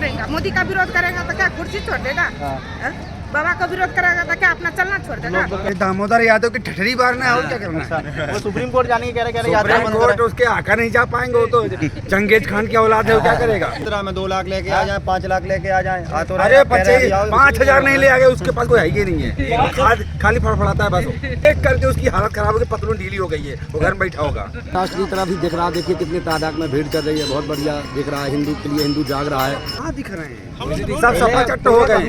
करेगा? मोदी का विरोध करेगा तो क्या कुर्सी छोड़ देगा? बाबा का विरोध करेगा तो क्या अपना चलना छोड़ देगा? दामोदर यादव की ठठरी मारना है और क्या करना है? वो सुप्रीम कोर्ट जाने की कह रहे सुप्रीम कोर्ट उसके आका नहीं जा पाएंगे, वो तो चंगेज खान की औलाद है, वो क्या करेगा? में 2 लाख लेके आ जाए, 5 लाख लेके आ जाए। अरे 5,000 नहीं ले आ गए, उसके पास कोई है ही नहीं है, खाली फड़फड़ाता है बस। एक करके उसकी हालत खराब हो गई, पतलून ढीली हो गई है, वो घर में बैठा होगा। राष्ट्र की तरफ ही दिख रहा है, देखिए कितनी तादाद में भीड़ कर रही है, बहुत बढ़िया दिख रहा है। हिंदू के लिए हिंदू जाग रहा है। कहाँ दिख रहे हैं? सब सफा चट्ट हो गए हैं।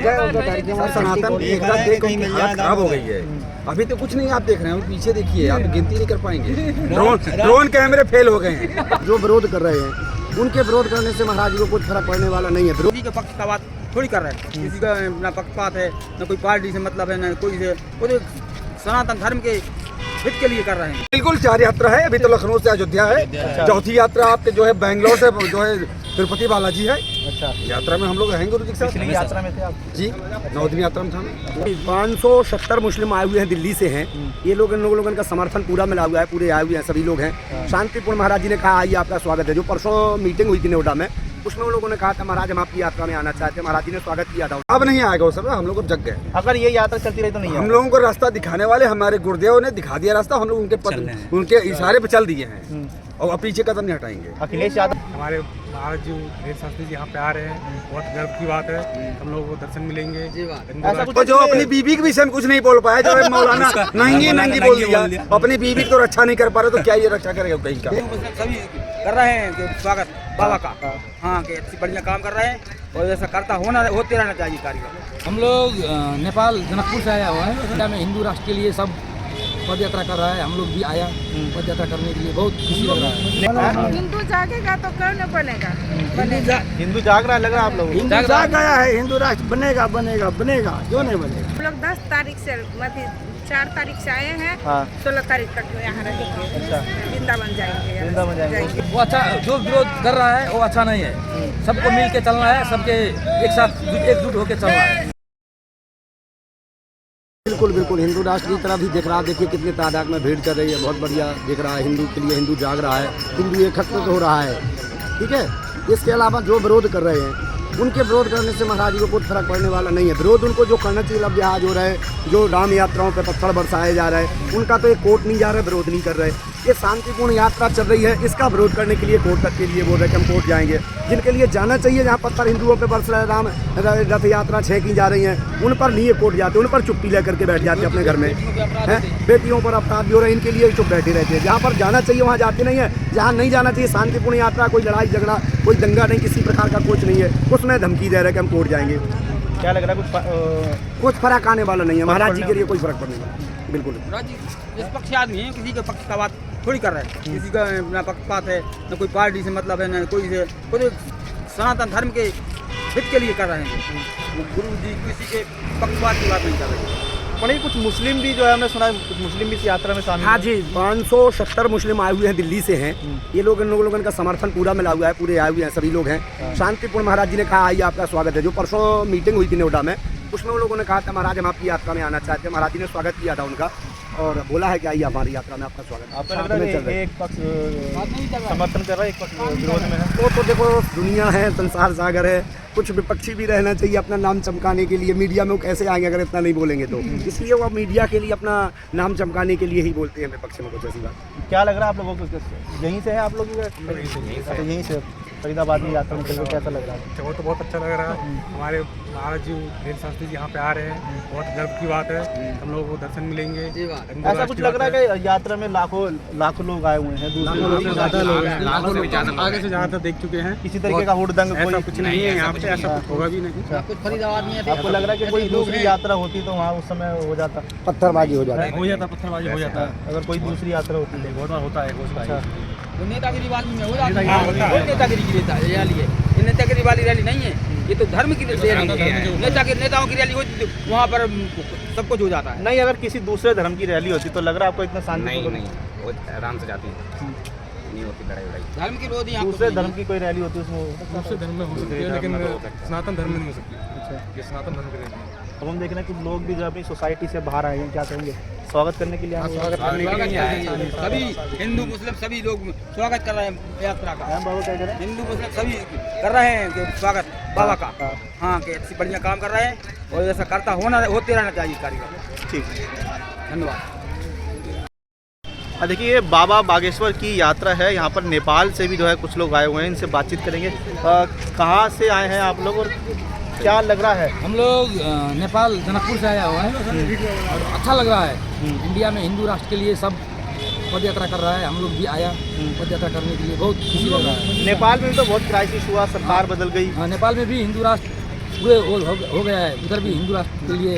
सनातन एकता देख के उनकी हालत खराब हो गई है। अभी तो कुछ नहीं आप देख रहे हैं, पीछे देखिए, आप गिनती नहीं कर पाएंगे। ड्रोन कैमरे फेल हो गए हैं। जो विरोध कर रहे हैं उनके विरोध करने से महाराज जी को कुछ फर्क पड़ने वाला नहीं है। विरोधी के पक्ष का बात थोड़ी कर रहे हैं, किसी का ना पक्षपात है, ना कोई पार्टी से मतलब है, ना कोई से, वो तो सनातन धर्म के हित के लिए कर रहे हैं। बिल्कुल 4 यात्रा है, अभी तो लखनऊ से अयोध्या है। चौथी यात्रा आपके जो है बैंगलोर से जो है तिरुपति बालाजी है। अच्छा, यात्रा में हम लोग रहेंगे गुरु जी के साथ। पिछली यात्रा में थे आप? जी, 9 दिन यात्रा में था। 570 मुस्लिम आए हुए हैं, दिल्ली से हैं। ये लोग इन लोगों का समर्थन पूरा मिला हुआ है, पूरे आए हुए हैं, सभी लोग हैं। शांतिपूर्ण महाराज जी ने कहा आइए आपका स्वागत है। जो परसों मीटिंग हुई थी नोएडा में, उसमें उन लोगों ने कहा था महाराज हम आपकी यात्रा में आना चाहते हैं। महाराज जी ने स्वागत किया था। अब नहीं आएगा वो सब, हम लोग जग गए। अगर ये यात्रा चलती रही तो नहीं हम लोगों को रास्ता दिखाने वाले हमारे गुरुदेव ने दिखा दिया रास्ता, हम लोग उनके इशारे पे चल दिए हैं और अब पीछे कदम नहीं हटाएंगे। अखिलेश यादव हमारे महाराज जी वीर शास्त्री जी यहाँ पे आ रहे हैं, बहुत गर्व की बात है। हम लोगों को दर्शन मिलेंगे। ऐसा कुछ तो जो अपनी बीबी के विषय में कुछ नहीं बोल पाया, जो है मौलाना नंगी बोल दिया, अपनी बीबी को रक्षा नहीं कर पा रहे, तो क्या ये रक्षा करेगा कहीं का? सभी कर रहे हैं कि स्वागत बाबा का, हाँ कि अच्छी बढ़िया काम कर रहे हैं और ऐसा करता होते रहना चाहिए कार्य। हम लोग नेपाल जनकपुर से आया हुआ है। इंडिया में हिंदू राष्ट्र के लिए सब पद यात्रा कर रहा है, हम लोग भी आया पद यात्रा करने के लिए, बहुत खुशी लग रहा है। हिंदू जागेगा तो कौन बनेगा? हिंदू जाग रहा है, लग रहा है आप लोग? हिंदू जाग गया है, हिंदू राष्ट्र बनेगा बनेगा बनेगा, क्यों नहीं बनेगा? हम लोग 10 तारीख से मतलब 4 तारीख से आए हैं, हाँ। 16 तारीख तक यहाँ रहेंगे, वृंदावन जाएंगे। वृंदावन जाएंगे। वो अच्छा जो विरोध कर रहा है वो अच्छा नहीं है। सबको मिल के चलना है, सबके एक साथ एकजुट होकर चलना है। बिल्कुल बिल्कुल हिंदू राष्ट्र की तरफ ही दिख रहा है, देखिए कितनी तादाद में भीड़ कर रही है, बहुत बढ़िया दिख रहा है। हिंदू के लिए हिंदू जाग रहा है, हिंदू एकत्रित हो रहा है। ठीक है, इसके अलावा जो विरोध कर रहे हैं उनके विरोध करने से महाराज जी को कुछ फर्क पड़ने वाला नहीं है। विरोध उनको जो करना चाहिए, अब आज हो रहा है, जो राम यात्राओं पर पत्थर बरसाए जा रहे हैं, उनका तो एक कोर्ट नहीं जा रहा है, विरोध नहीं कर रहे। ये शांतिपूर्ण यात्रा चल रही है, इसका विरोध करने के लिए कोर्ट तक के लिए बोल रहे कि हम कोर्ट जाएंगे। जिनके लिए जाना चाहिए, जहाँ पत्थर हिंदुओं पे बरस रहे, राम रथ यात्रा 6 की जा रही हैं, उन पर नहीं कोर्ट जाते, उन पर चुप्पी लेकर के बैठ जाते हैं अपने घर में। बेटियों पर अपराध भी हो रहे हैं, इनके लिए चुप बैठे रहते हैं। जहाँ पर जाना चाहिए वहाँ जाते नहीं है, जहाँ नहीं जाना चाहिए शांतिपूर्ण यात्रा, कोई लड़ाई झगड़ा कोई दंगा नहीं, किसी प्रकार का कुछ नहीं है, उसमें धमकी दे रहे कि हम कोर्ट जाएंगे। क्या लग रहा है कुछ फर्क आने वाला नहीं है, महाराज जी के लिए कोई फर्क पड़ने वाला बिल्कुल। इस पक्ष आदमी है, किसी के पक्ष का बात थोड़ी कर रहे हैं, किसी का ना पक्षपात है, ना कोई पार्टी से मतलब है, ना कोई से, वो तो सनातन धर्म के हित के लिए कर रहे हैं। गुरु जी किसी के पक्षपात की बात नहीं कर रहे हैं। पर कुछ मुस्लिम भी जो है, हमने सुना है कुछ मुस्लिम भी इस यात्रा में शामिल। हाँ जी, 570 मुस्लिम आए हुए हैं, दिल्ली से हैं। ये लोग इन लोगों का समर्थन पूरा मिला हुआ है, पूरे आए हुए हैं, सभी लोग हैं। शांतिपूर्ण महाराज जी ने कहा आइए आपका स्वागत है। जो परसों मीटिंग हुई थी नोएडा में, उसमें उन लोगों ने कहा था महाराज हम आपकी यात्रा में आना चाहते हैं। महाराज जी ने स्वागत किया था उनका और बोला है कि आइए हमारी यात्रा में आपका स्वागत है। आपको लग रहा है एक पक्ष समर्थन कर रहा है, एक पक्ष विरोध में है? वो तो देखो दुनिया है, संसार सागर है, कुछ विपक्षी भी रहना चाहिए अपना नाम चमकाने के लिए। मीडिया में वो कैसे आएंगे अगर इतना नहीं बोलेंगे तो, इसलिए वो मीडिया के लिए अपना नाम चमकाने के लिए ही बोलते हैं विपक्ष में कुछ ऐसी बात। क्या लग रहा है आप लोगों को? यहीं से है आप लोग? यहीं से फरीदाबाद में यात्रा निकल रही, कैसा लग रहा है? वो तो बहुत अच्छा लग रहा है। हमारे महाराज जी वीर शास्त्री जी यहाँ पे आ रहे हैं, बहुत गर्व की बात है। हम लोगों को दर्शन मिलेंगे। ऐसा कुछ लग रहा है कि यात्रा में लाखों लोग आए हुए हैं, आगे से ज़्यादा देख चुके हैं। किसी तरीके का हुड़दंग ऐसा कुछ नहीं है यहाँ पे, ऐसा कुछ होगा भी नहीं। कुछ फरीदाबाद में आपको लग रहा है कि कोई दूसरी यात्रा होती तो वहाँ उस समय हो जाता, पत्थरबाजी हो जाता पत्थरबाजी हो जाता है। अगर कोई दूसरी यात्रा होती है? बहुत बार होता है। वो नेतागिरी वाली में हो जाता है, नेतागिरी की रैली है, ये नेतागिरी वाली रैली नहीं है, ये तो धर्म की रैली है। नेताओं की रैली होती तो वहाँ पर सब कुछ हो जाता है। नहीं, अगर किसी दूसरे धर्म की रैली होती तो लग रहा है आपको इतना शांति? नहीं, वो आराम से जाती है, नहीं होती लड़ाई वड़ाई। धर्म की विरोधी दूसरे धर्म की कोई रैली होती है उसमें? दूसरे धर्म में हो सकती है, लेकिन सनातन धर्म में नहीं हो सकती। ये सनातन धर्म की रैली है। अब हम देख रहे हैं कुछ लोग भी जो अपनी सोसाइटी से बाहर आए हैं, क्या कहेंगे? स्वागत करने के लिए आए हैं? स्वागत करने के लिए आए हैं। सभी हिंदू मुस्लिम सभी लोग स्वागत कर रहे हैं यात्रा का। बाबा क्या कह रहे हैं? हिंदू मुस्लिम सभी कर रहे हैं कि स्वागत बाबा का। हाँ कि अच्छी बढ़िया काम कर रहे हैं और ऐसा करता होते रहना चाहिए कार्यक्रम। ठीक, धन्यवाद। देखिए ये बाबा बागेश्वर की यात्रा है। यहाँ पर नेपाल से भी जो है कुछ लोग आए हुए हैं, इनसे बातचीत करेंगे। कहाँ से आए हैं आप लोग और क्या लग रहा है? हम लोग नेपाल जनकपुर से आया हुआ है और अच्छा लग रहा है। इंडिया में हिंदू राष्ट्र के लिए सब पद यात्रा कर रहा है, हम लोग भी आया पद यात्रा करने के लिए, बहुत खुशी लग रहा है। नेपाल में भी तो बहुत क्राइसिस हुआ, सरकार बदल गई। हाँ, नेपाल में भी हिंदू राष्ट्र पूरे हो गया है, उधर भी हिंदू राष्ट्र के लिए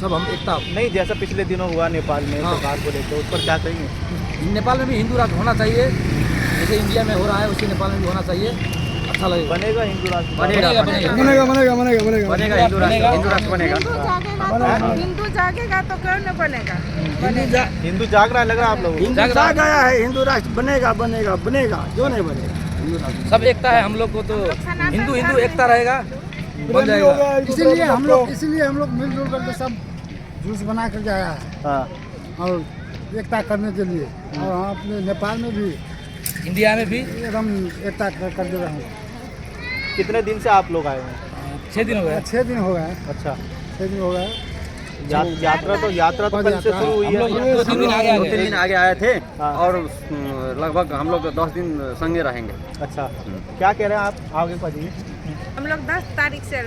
सब हम एकता। नहीं, जैसा पिछले दिनों हुआ नेपाल में सरकार को लेकर, उस पर क्या कहेंगे? नेपाल में भी हिंदू राष्ट्र होना चाहिए, जैसे इंडिया में हो रहा है वैसे नेपाल में भी होना चाहिए, अच्छा लगेगा। बनेगा हिंदू राष्ट्र? बनेगा हिंदू जागेगा तो क्यों न बनेगा? हिंदू जाग रहा है, लग रहा है आप लोगों को? जाग आया है, हिंदू राष्ट्र बनेगा बनेगा बनेगा, क्यों नहीं बनेगा? सब एकता है, हम लोग को तो हिंदू एकता रहेगा, बन जाएगा। इसीलिए हम लोग मिलजुल करके सब जुलूस बना करके आया है हाँ। और एकता करने के लिए। और हम अपने नेपाल में भी इंडिया में भी एकदम एकता कर दे रहे हैं। कितने दिन से आप लोग आए हैं? 6 दिन हो गए। 6 दिन हो गए। अच्छा, 6 दिन हो गए। यात्रा तो कल से शुरू हुई है। 2-3 दिन आगे 2-3 दिन आगे आए थे हाँ। और लगभग हम लोग 10 दिन संगे रहेंगे। अच्छा, क्या कह रहे हैं आप? आगे पाजी। हम लोग 10 तारीख से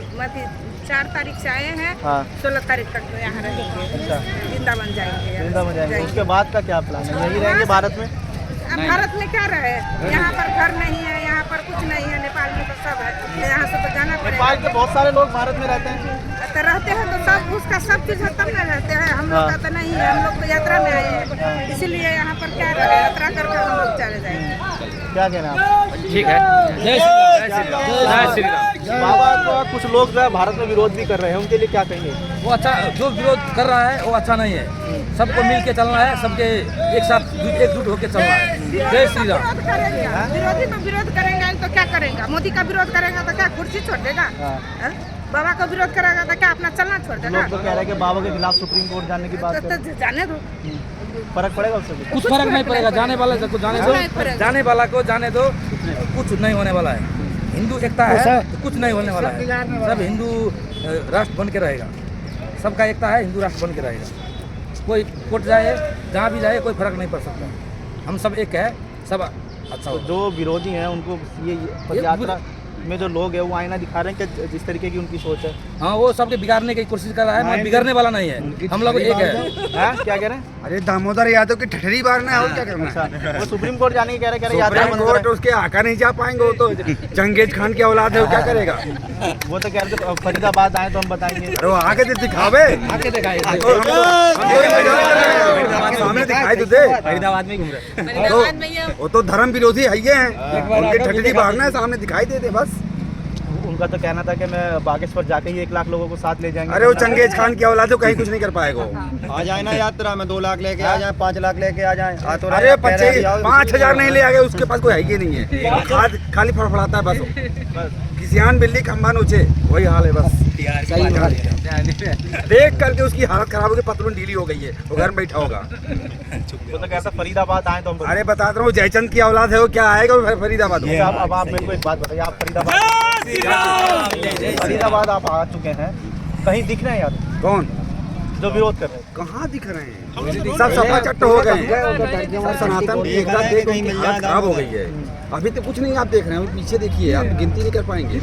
4 तारीख से आए हैं, हाँ। 16 तारीख तक तो यहाँ रहेंगे। अच्छा, वृंदावन जाएंगे। वृंदावन जाएंगे। उसके बाद का क्या प्लान है? यही रहेंगे भारत में? अब भारत में क्या रहे, यहाँ पर घर नहीं है, यहाँ पर कुछ नहीं है, नेपाल में तो सब है, यहाँ से तो जाना नेपाल पड़ेगा। के बहुत सारे लोग भारत में रहते हैं। तो रहते हैं तो सब उसका सब चीज है तब न रहते हैं, हम लोग का तो नहीं है, हम लोग तो यात्रा में आए हैं, इसीलिए यहाँ पर क्या रहे, यात्रा करके हम लोग चले जाएंगे। क्या कहना है आप? ठीक है। जय श्री राम। बाबा का कुछ लोग जो है भारत में विरोध भी कर रहे हैं, उनके लिए क्या कहेंगे? वो अच्छा, जो विरोध कर रहा है वो अच्छा नहीं है, सबको मिल के चलना है, सबके एक साथ एकजुट होकर चलना है। जय श्री राम। विरोध करेंगे, विरोधी तो विरोध करेंगे तो क्या करेगा? मोदी का विरोध करेगा तो क्या कुर्सी छोड़ देगा? हाँ। बाबा का विरोध करेगा तो क्या अपना चलना छोड़ देगा? लोग तो कह रहे हैं कि बाबा के खिलाफ सुप्रीम कोर्ट जाने की बात कर रहे तो जाने दो, हैं। फर्क पड़ेगा उससे? कुछ फर्क नहीं पड़ेगा, जाने वाले को जाने नहीं दो, पड़ेगा। जाने वाला को जाने दो, कुछ नहीं होने वाला है। हिंदू एकता है तो कुछ नहीं होने वाला है, सब हिंदू राष्ट्र बन के रहेगा, सबका एकता है, हिंदू राष्ट्र बन के रहेगा। कोई कोर्ट जाए, जहाँ भी जाए, कोई फर्क नहीं पड़ सकता, हम सब एक है, सब अच्छा तो हो। जो विरोधी हैं उनको ये ये यात्रा में जो लोग हैं वो आईना दिखा रहे हैं कि जिस तरीके की उनकी सोच है। हाँ, वो सबके बिगाड़ने की कोशिश कर रहा है, मगर बिगड़ने वाला नहीं है, हम लोग एक है। हाँ, क्या कह रहे हैं? अरे दामोदर यादव की ठठरी मारना है और क्या करना है? अच्छा, वो सुप्रीम कोर्ट जाने की कह रहे हैं, यात्रा सुप्रीम बंद कोर्ट करें। उसके आका नहीं जा पाएंगे, वो तो चंगेज खान की औलाद है, वो क्या करेगा? वो तो कह रहे थे फरीदाबाद आए तो हम बताएंगे। अरे वो आके तो दिखावे, आके दिखाए, सामने दिखाई तो दे। फरीदाबाद में घूम रहे। वो तो धर्म विरोधी है ही हैं, उनकी ठठरी मारना है, सामने दिखाई दे दे बस। उनका तो कहना था कि मैं बागेश्वर जाके ही 1 लाख लोगों को साथ ले जाएंगे। अरे वो चंगेज खान की औलाद है, कहीं कुछ नहीं कर पाएगा वो। आ जाए ना यात्रा में 2 लाख लेके आ जाए, 5 लाख लेके आ जाए। अरे 5,000 नहीं ले आ गए, उसके पास कोई है ही नहीं है, खाली फड़फड़ाता है बस वो। किसियान बिल्ली खंबा नोचे, वही हाल है बस। देख करके उसकी हालत खराब हो गई, पतलून ढीली हो गई है, वो घर में बैठा होगा। वो तो कहता फरीदाबाद आए तो हम अरे बताता हूँ, जयचंद की औलाद है, वो क्या आएगा वो फरीदाबाद हो। अब आप मेरे को एक बात बताइए, आप फरीदाबाद आप आ चुके हैं, कहीं दिख रहे हैं यार कौन जो विरोध कर रहे हैं? कहाँ दिख रहे हैं? सब सफा चट्ट हो गए हैं, सब सनातन एकता देख उनकी हालत खराब हो गई है। अभी तो कुछ नहीं आप देख रहे हैं, पीछे देखिए, आप गिनती नहीं कर पाएंगे।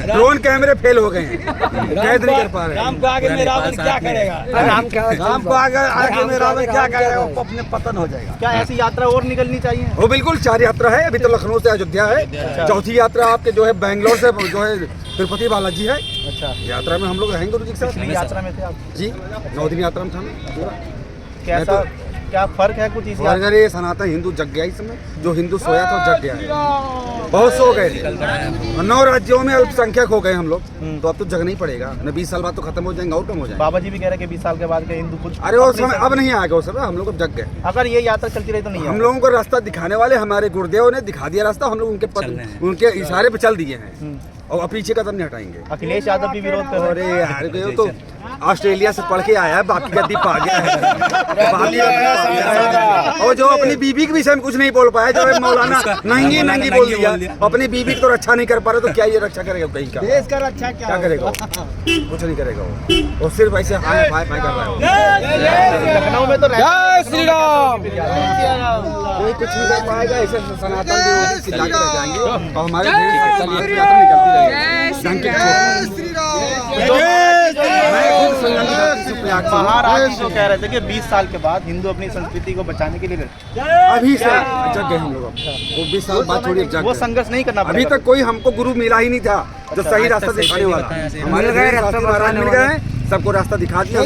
ड्रोन कैमरे फेल हो गए हैं, कैद नहीं कर पा रहे हैं। राम को आगे में रावण क्या करेगा? राम को आगे में रावण क्या करेगा? वो अपने पतन हो जाएगा। क्या ऐसी यात्रा और निकलनी चाहिए? वो बिल्कुल 4 यात्रा है, अभी तो लखनऊ से अयोध्या है, चौथी यात्रा आपके जो है बैंगलोर से जो है तिरुपति बालाजी है। अच्छा, यात्रा में हम लोग रहेंगे गुरु जी के साथ। पिछली यात्रा में थे आप? जी, 9 दिन यात्रा में था मैं पूरा। कैसा क्या फर्क है कुछ इस और अगर ये सनातन हिंदू जग गया इस समय, जो हिंदू सोया था जग गया है, बहुत सो गए थे। 9 राज्यों में अल्पसंख्यक हो गए हम लोग, तो अब तो जगना ही पड़ेगा न। 20 साल बाद तो खत्म हो जाएंगे और कम हो जाएंगे। बाबा जी भी कह रहे हैं कि 20 साल के बाद के हिंदू कुछ। अरे वो समय अब नहीं आएगा, वो समय हम लोग अब जग गए। अगर ये यात्रा चलती रही तो नहीं हम लोगों को रास्ता दिखाने वाले हमारे गुरुदेव ने दिखा दिया रास्ता, हम लोग उनके इशारे पे चल दिए हैं। और पीछे कदम नहीं हटाएंगे। अखिलेश यादव भी विरोध कर रहे अरे यार ये तो ऑस्ट्रेलिया से पढ़ के आया है, बाप की गद्दी पा गया है, बाप की गद्दी पा गया है। और जो अपनी बीबी के विषय में कुछ नहीं बोल पाया, जो मौलाना नंगी नंगी बोल दिया, अपनी बीबी को तो रक्षा नहीं कर पा रहा, तो क्या ये रक्षा करेगा कहीं का? देश का रक्षा क्या करेगा? कुछ नहीं करेगा वो सिर्फ ऐसे हाय फाय फाय कर रहा है। लखनऊ में तो जय श्री राम। कोई कुछ नहीं कर पाएगा, ऐसे सनातन विरोधी चिल्ला के रह जाएंगे और हमारे यात्रा निकलती रहेगी। महाराज जो कह रहे थे कि 20 साल के बाद हिंदू अपनी संस्कृति को बचाने के लिए अभी से जग गए हम लोग। वो 20 साल बाद छोड़िए जग वो संघर्ष नहीं करना अभी तक कोई हमको गुरु मिला ही नहीं था जो सही रास्ता दिखाने वाला। हमारे महाराज मिल गए, सबको रास्ता दिखा दिया।